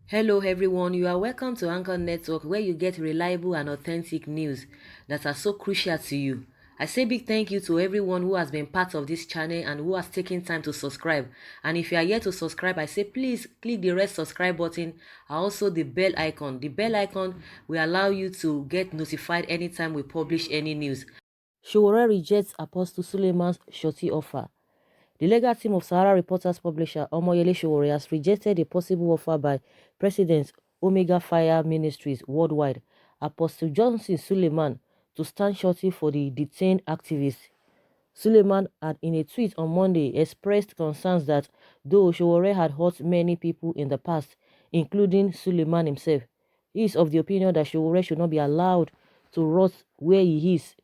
Hello, everyone. You are welcome to Anchor Network, where you get reliable and authentic news that are so crucial to you. I say big thank you to everyone who has been part of this channel and who has taken time to subscribe. And if you are yet to subscribe, I say please click the red subscribe button and also the bell icon. The bell icon will allow you to get notified anytime we publish any news. Sowore rejects Apostle Suleman's Surety offer. The legal team of Sahara Reporters publisher Omoyele Sowore has rejected a possible offer by President Omega Fire Ministries worldwide, Apostle Johnson Suleiman, to stand shorty for the detained activist. Suleiman had in a tweet on Monday expressed concerns that though Sowore had hurt many people in the past, including Suleiman himself, he is of the opinion that Sowore should not be allowed to rot where he is.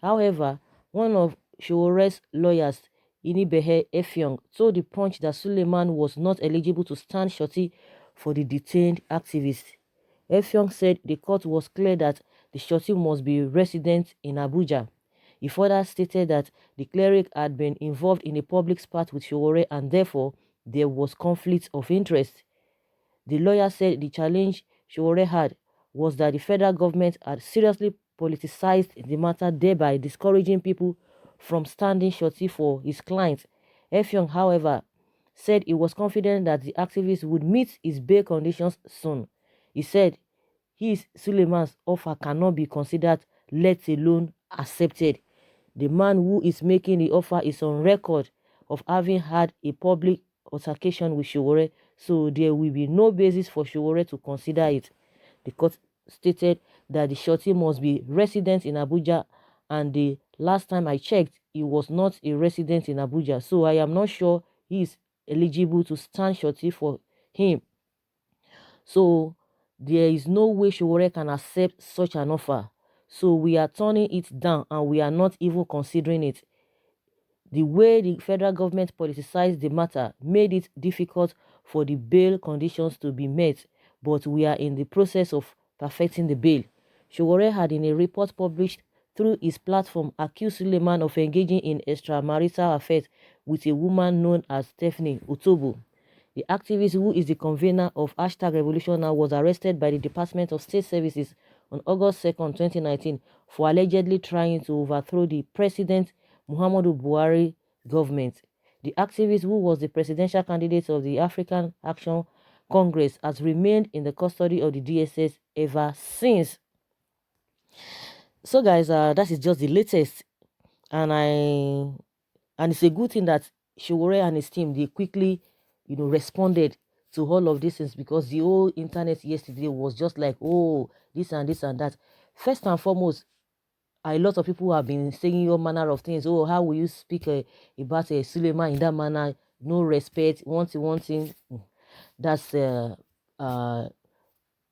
However, one of Showore's lawyers, Inibehe Effiong, told the Punch that Suleiman was not eligible to stand shorty for the detained activist. Effiong said the court was clear that the shorty must be resident in Abuja. He further stated that the cleric had been involved in a public spat with Sowore and therefore there was conflict of interest. The lawyer said the challenge Sowore had was that the federal government had seriously politicized the matter, thereby discouraging people from standing shorty for his client. Effiong, however, said he was confident that the activist would meet his bail conditions soon. He said his Suleiman's offer cannot be considered, let alone accepted. The man who is making the offer is on record of having had a public altercation with Sowore, so there will be no basis for Sowore to consider it. The court stated that the shorty must be resident in Abuja, and the last time I checked, he was not a resident in Abuja, so I am not sure he is eligible to stand shorty for him. So there is no way Sowore can accept such an offer. So we are turning it down and we are not even considering it. The way the federal government politicized the matter made it difficult for the bail conditions to be met, but we are in the process of perfecting the bail. Sowore had, in a report published through his platform, accused Suleiman of engaging in extramarital affairs with a woman known as Stephanie Utobo. The activist, who is the convener of #Revolution Now, was arrested by the Department of State Services on August 2nd, 2019 for allegedly trying to overthrow the President Muhammadu Buhari government. The activist, who was the presidential candidate of the African Action Congress, has remained in the custody of the DSS ever since. So guys, that is just the latest, and it's a good thing that Sowore and his team, they quickly, responded to all of these things, because the whole internet yesterday was just like, oh, this and this and that. First and foremost, a lot of people have been saying all manner of things. Oh, how will you speak about Suleiman in that manner? No respect, one thing. That's uh,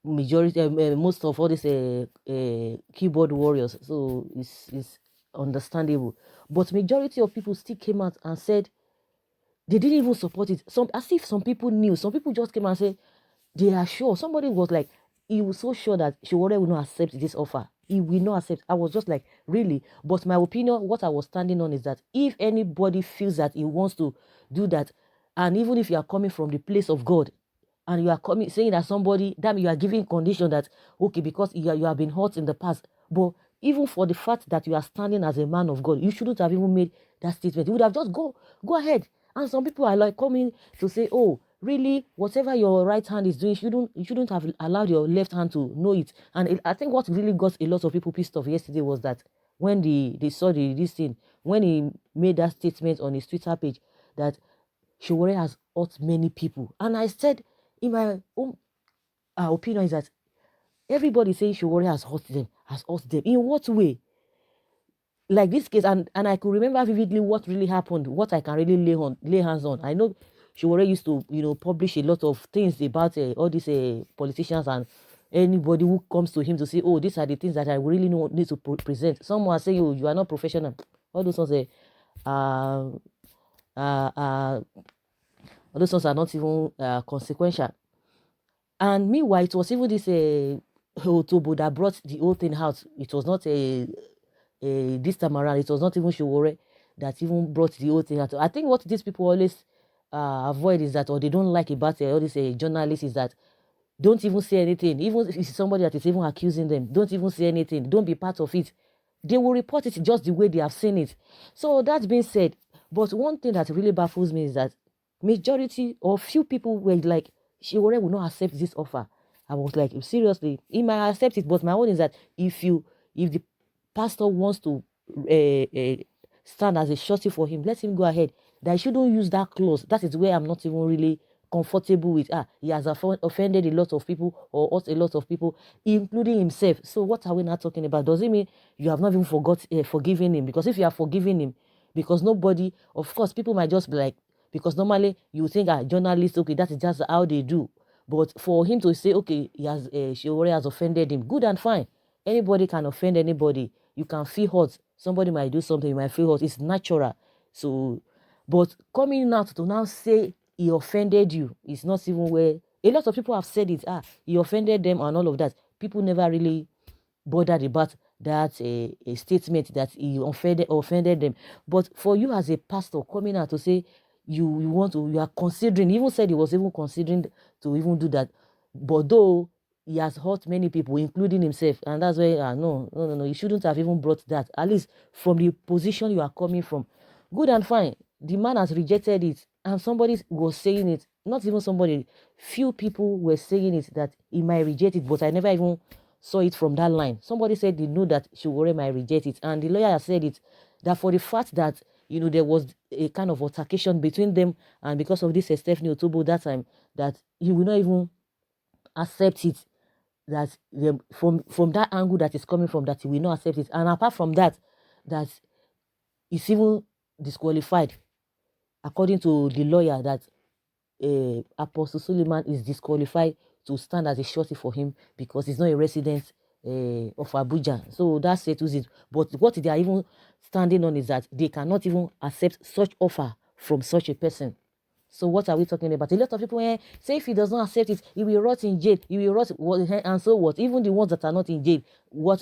majority, most of all these keyboard warriors. So it's understandable. But majority of people still came out and said they didn't even support it. Some, as if some people knew. Some people just came and said they are sure. Somebody was like, he was so sure that Sowore will not accept this offer. He will not accept. I was just like, really? But my opinion, what I was standing on, is that if anybody feels that he wants to do that, and even if you are coming from the place of God, and you are coming saying that somebody, that you are giving condition that, okay, because you have been hurt in the past, but even for the fact that you are standing as a man of God, you shouldn't have even made that statement. You would have just go ahead. And some people are like coming to say, oh, really, whatever your right hand is doing, you shouldn't have allowed your left hand to know it. And I think what really got a lot of people pissed off yesterday was that when they saw this thing, when he made that statement on his Twitter page that Sowore has hurt many people. And I said, in my own opinion, is that everybody saying Sowore has hurt them. In what way? Like this case, and I could remember vividly what really happened, what I can really lay hands on. I know Sowore used to, publish a lot of things about all these politicians, and anybody who comes to him to say, oh, these are the things that I really need to present. Someone say, oh, you are not professional. All those ones say, uh, uh, uh, all those ones are not even consequential. And meanwhile, it was even this Otobo that brought the whole thing out. It was not this time around. It was not even Sowore that even brought the whole thing out. I think what these people always avoid is that, or they don't like about all these journalists, is that don't even say anything. Even if it's somebody that is even accusing them, don't even say anything. Don't be part of it. They will report it just the way they have seen it. So that being said, but one thing that really baffles me is that majority or few people were like, Shiwore will not accept this offer. I was like, seriously, he might accept it, but my own is that if the pastor wants to stand as a surety for him, let him go ahead. That he shouldn't use that clause. That is where I'm not even really comfortable with. He has offended a lot of people or hurt a lot of people, including himself. So what are we not talking about? Does it mean you have not even forgiven him? Because if you are forgiving him, because nobody, of course, people might just be like, because normally you think journalists, okay, that is just how they do. But for him to say, okay, Sowore has offended him, good and fine. Anybody can offend anybody. You can feel hurt. Somebody might do something, you might feel hurt. It's natural. So, but coming out to now say he offended you, it's not even where a lot of people have said it. He offended them and all of that. People never really bothered about that a statement that he offended them. But for you as a pastor coming out to say you are considering, he even said he was even considering to even do that, but though he has hurt many people, including himself, and that's why no, you shouldn't have even brought that. At least from the position you are coming from, good and fine. The man has rejected it, and somebody was saying it. Not even somebody, few people were saying it that he might reject it, but I never even saw it from that line. Somebody said they know that Sowore might reject it, and the lawyer said it that for the fact that there was a kind of altercation between them, and because of this Stephanie Otobo that time, that he will not even accept it. That from that angle that is coming from, that he will not accept it, and apart from that, that is even disqualified according to the lawyer, that Apostle Suleman is disqualified to stand as a surety for him because he's not a resident of Abuja. So that settles it. But what they are even standing on is that they cannot even accept such offer from such a person. So what are we talking about? A lot of people say if he does not accept it, he will rot in jail. He will rot, and so what? Even the ones that are not in jail, what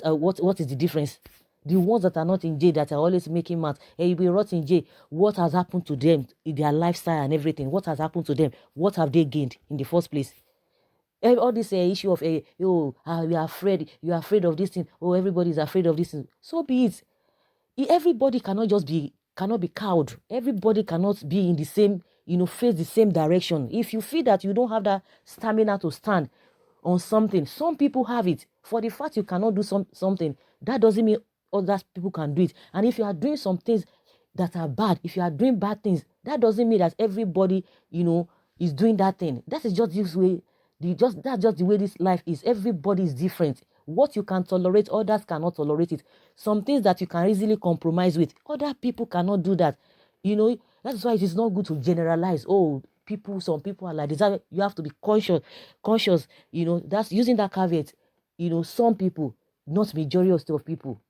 is the difference? The ones that are not in jail, that are always making mad, he will rot in jail. What has happened to them in their lifestyle and everything? What has happened to them? What have they gained in the first place? All this issue of we are afraid, you are afraid of this thing. Oh, everybody is afraid of this thing. So be it. Everybody cannot be cowed. Everybody cannot be in the same, face the same direction. If you feel that you don't have that stamina to stand on something, some people have it. For the fact you cannot do something, that doesn't mean other people can do it. And if you are doing some things that are bad, if you are doing bad things, that doesn't mean that everybody, is doing that thing. That is just this way. That's just the way this life is. Everybody is different. What you can tolerate, others cannot tolerate it. Some things that you can easily compromise with, other people cannot do that. That's why it is not good to generalize. Oh, some people are like this. You have to be conscious. That's using that caveat. Some people, not majority of people.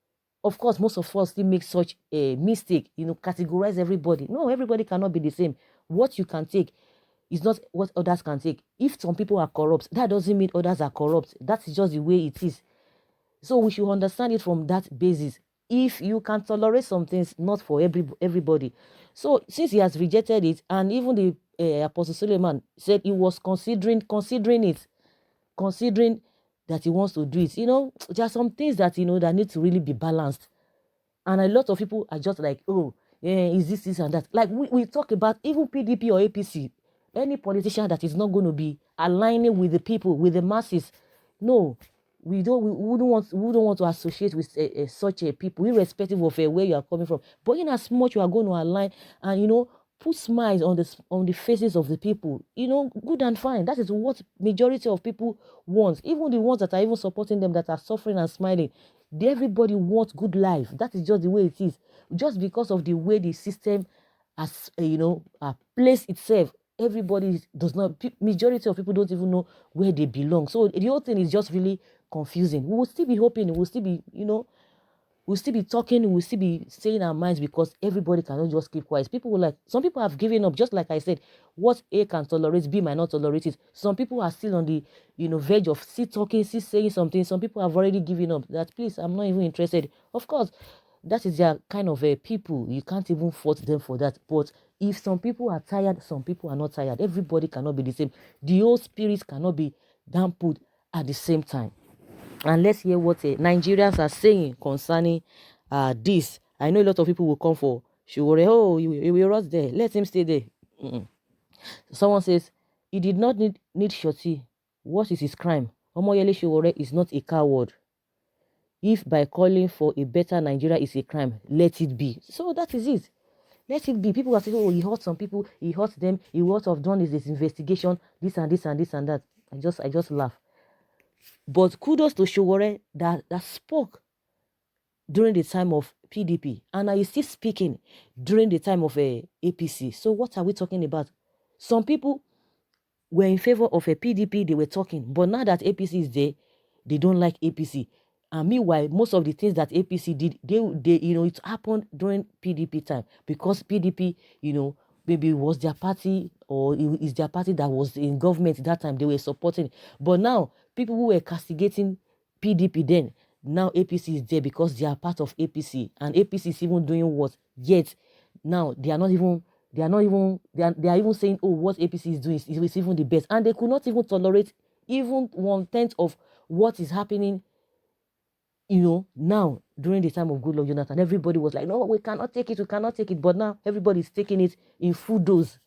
Of course, most of us still make such a mistake. Categorize everybody. No, everybody cannot be the same. What you can take is not what others can take. If some people are corrupt, that doesn't mean others are corrupt. That's just the way it is. So we should understand it from that basis. If you can tolerate some things, not for everybody. So since he has rejected it, and even the Apostle Suleiman said he was considering that he wants to do it. There are some things that that need to really be balanced. And a lot of people are just like, oh, yeah, is this and that. Like we talk about even PDP or APC, any politician that is not going to be aligning with the people, with the masses. No, we wouldn't want to associate with such a people, irrespective of where you are coming from. But in as much you are going to align and put smiles on the faces of the people, good and fine. That is what majority of people want. Even the ones that are even supporting them, that are suffering and smiling, everybody wants good life. That is just the way it is. Just because of the way the system has placed itself, everybody does not. Majority of people don't even know where they belong. So the whole thing is just really confusing. We will still be hoping. We will still be we'll still be talking, we'll still be saying our minds, because everybody cannot just keep quiet. People will, like, some people have given up, just like I said, what A can tolerate, B might not tolerate it. Some people are still on the, verge of still talking, still saying something. Some people have already given up that, please, I'm not even interested. Of course, that is their kind of people. You can't even fault them for that. But if some people are tired, some people are not tired. Everybody cannot be the same. The whole spirit cannot be dampened at the same time. And let's hear what Nigerians are saying concerning this. I know a lot of people will come for Sowore. Oh, he will rot there. Let him stay there. Someone says, he did not need Shorty. What is his crime? Omoyele Sowore is not a coward. If by calling for a better Nigeria is a crime, let it be. So that is it. Let it be. People are saying, oh, he hurt some people, he hurt them, he what have done is this investigation, this and this and this and that. I just laugh. But kudos to Sowore that spoke during the time of PDP, and now he's still speaking during the time of APC. So what are we talking about? Some people were in favor of a PDP, they were talking, but now that APC is there, they don't like APC. And meanwhile, most of the things that APC did, they it happened during PDP time, because PDP, maybe it was their party, or it is their party that was in government that time, they were supporting. But now, people who were castigating PDP then, now APC is there because they are part of APC, and APC is even doing what? Yet, now they are even saying, oh, what APC is doing is even the best, and they could not even tolerate even 1/10 of what is happening, now during the time of Goodluck Jonathan. Everybody was like, no, we cannot take it, but now everybody is taking it in full dose.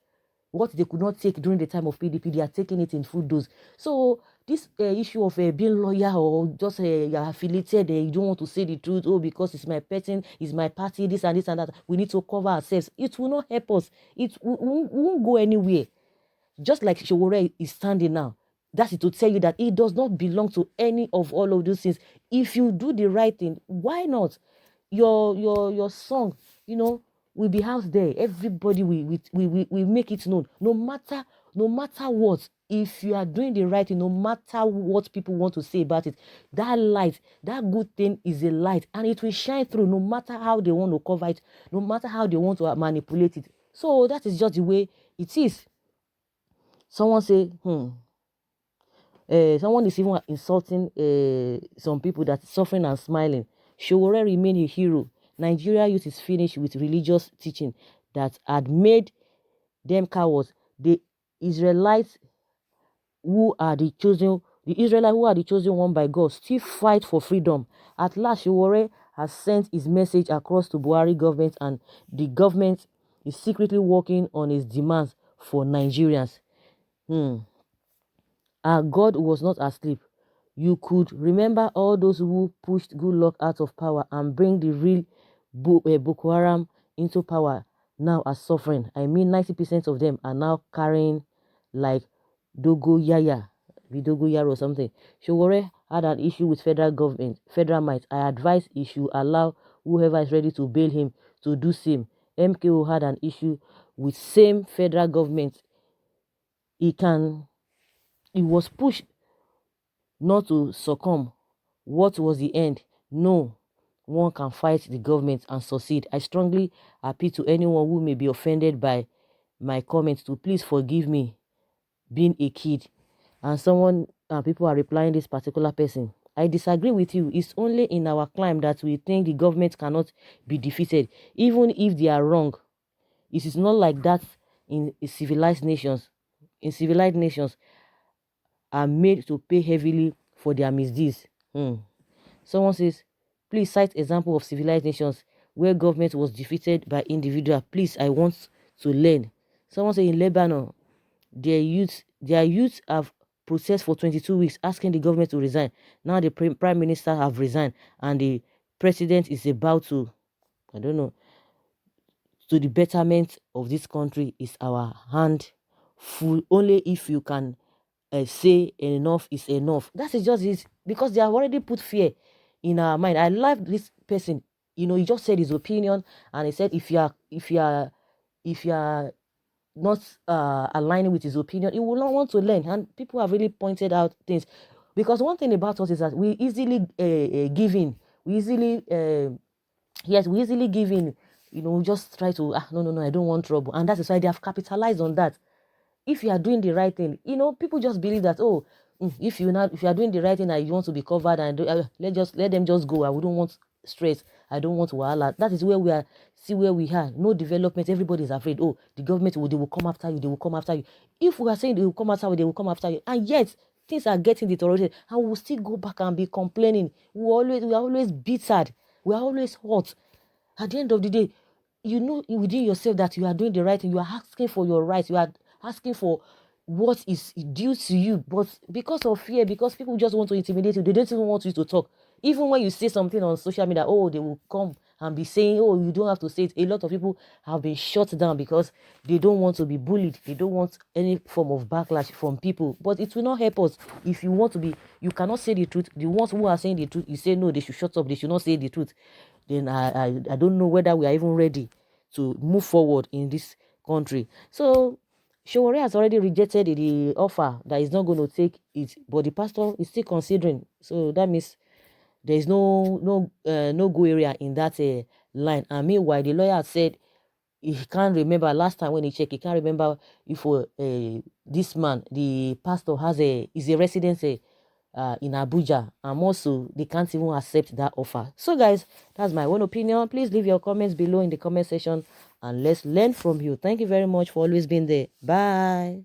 What they could not take during the time of PDP, they are taking it in full dose. So this issue of being loyal, or just you're affiliated, you don't want to say the truth, oh, because it's my person, it's my party, this and this and that, we need to cover ourselves. It will not help us. We won't go anywhere. Just like Sowore is standing now, that's it, to tell you that it does not belong to any of all of those things. If you do the right thing, why not? Your song, will be out there. Everybody we make it known. No matter what. If you are doing the right thing, no matter what people want to say about it, that light, that good thing is a light, and it will shine through, no matter how they want to cover it, no matter how they want to manipulate it. So that is just the way it is. Someone say, someone is even insulting some people that suffering and smiling. Sowore remain a hero. Nigeria youth is finished with religious teaching that had made them cowards. The Israelites who are the chosen one by God, still fight for freedom. At last, Sowore has sent his message across to Buhari government, and the government is secretly working on his demands for Nigerians. Our God was not asleep. You could remember all those who pushed Goodluck out of power and bring the real Boko Haram into power now are suffering. I mean, 90% of them are now carrying like Dogoyaya, Vidogoyaro or something. Sowore had an issue with federal government, federal might. I advise he should allow whoever is ready to bail him to do same. MKO had an issue with same federal government. He was pushed not to succumb. What was the end? No one can fight the government and succeed. I strongly appeal to anyone who may be offended by my comments to please forgive me being a kid. And people are replying this particular person. I disagree with you. It's only in our climb that we think the government cannot be defeated, even if they are wrong. It is not like that in civilized nations. In civilized nations, are made to pay heavily for their misdeeds. Someone says, please cite example of civilized nations where government was defeated by individual. Please, I want to learn. Someone says in Lebanon, their youth have protested for 22 weeks asking the government to resign. Now the prime minister have resigned and the president is about to, I don't know, to the betterment of this country is our hand full. Only if you can say enough is enough. That is just it, because they have already put fear in our mind. I love this person. He just said his opinion, and he said if you are not aligning with his opinion, he will not want to learn. And people have really pointed out things, because one thing about us is that we easily give in. We easily Yes, we easily give in, just try to, no, no, no, I don't want trouble. And that is why they have capitalized on that. If you are doing the right thing, people just believe that, oh, if you are doing the right thing and you want to be covered, and let them just go. I wouldn't want stress. I don't want wahala. That is where we are. See where we are. No development. Everybody is afraid. Oh, the government they will come after you. They will come after you. If we are saying they will come after you, they will come after you, and yet things are getting deteriorated, and we will still go back and be complaining. We are always bitter. We are always hot. At the end of the day, you know within yourself that you are doing the right thing. You are asking for your rights. You are asking for what is due to you. But because of fear, because people just want to intimidate you, they don't even want you to talk. Even when you say something on social media, oh, they will come and be saying, oh, you don't have to say it. A lot of people have been shut down because they don't want to be bullied. They don't want any form of backlash from people. But it will not help us if you want to be, you cannot say the truth. The ones who are saying the truth, you say no, they should shut up. They should not say the truth. Then I don't know whether we are even ready to move forward in this country. So Sowore has already rejected the offer that he's not going to take it, but the pastor is still considering. So that means there is no go area in that line. And meanwhile, the lawyer said he can't remember last time when he checked. He can't remember if this man, the pastor, is a resident in Abuja, and also they can't even accept that offer. So guys, that's my own opinion. Please leave your comments below in the comment section and let's learn from you. Thank you very much for always being there. Bye.